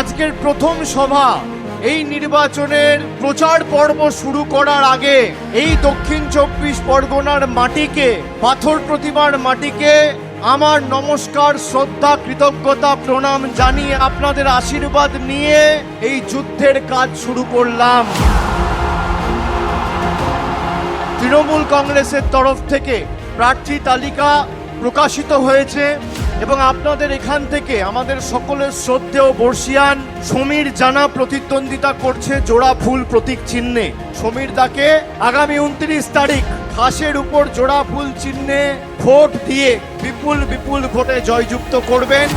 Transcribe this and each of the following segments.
আজকের প্রথম সভা এই নির্বাচনের প্রচার পর্ব শুরু করার আগে এই দক্ষিণ 24 পরগনার মাটিকে, পাথর প্রতিমার মাটিকে আমার নমস্কার, শ্রদ্ধা, কৃতজ্ঞতা, প্রণাম জানিয়ে আপনাদের আশীর্বাদ নিয়ে এই যুদ্ধের কাজ শুরু করলাম। তৃণমূল কংগ্রেসের তরফ থেকে প্রার্থী তালিকা প্রকাশিত হয়েছে এবং আপনাদের এখান থেকে আমাদের সকলের শ্রদ্ধেয় বর্ষিয়ান সমীর জানা প্রতিদ্বন্দ্বিতা করছে জোড়া ফুল প্রতীক চিহ্নে। সমীর দাকে আগামী 29 তারিখ ঘাসের উপর জোড়া ফুল চিহ্নে ভোট দিয়ে বিপুল বিপুল ভোটে জয়যুক্ত করবেন।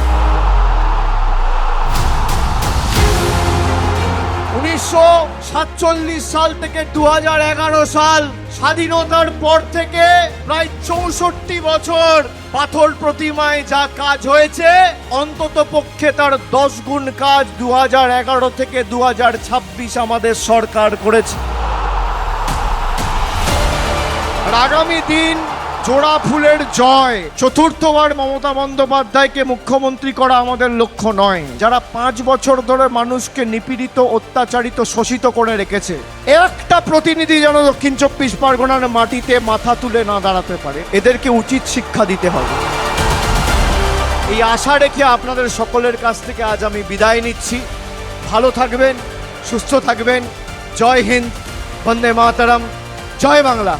1947 সাল থেকে 2011 সাল স্বাধীনতার পর থেকে প্রায় 64 বছর পাথর প্রতিমায় যা কাজ হয়েছে, অন্তত পক্ষে তার 10 গুণ কাজ 2011 থেকে 2026 আমাদের সরকার করেছে। আর আগামী দিন জোড়া ফুলের জয়। চতুর্থবার মমতা বন্দ্যোপাধ্যায়কে মুখ্যমন্ত্রী করা আমাদের লক্ষ্য নয়। যারা 5 বছর ধরে মানুষকে নিপীড়িত, অত্যাচারিত, শোষিত করে রেখেছে, একটা প্রতিনিধি যেন দক্ষিণ 24 পরগনার মাটিতে মাথা তুলে না দাঁড়াতে পারে, এদেরকে উচিত শিক্ষা দিতে হবে। এই আশা রেখে আপনাদের সকলের কাছ থেকে আজ আমি বিদায় নিচ্ছি। ভালো থাকবেন, সুস্থ থাকবেন। জয় হিন্দ, বন্দে মাতরম, জয় বাংলা।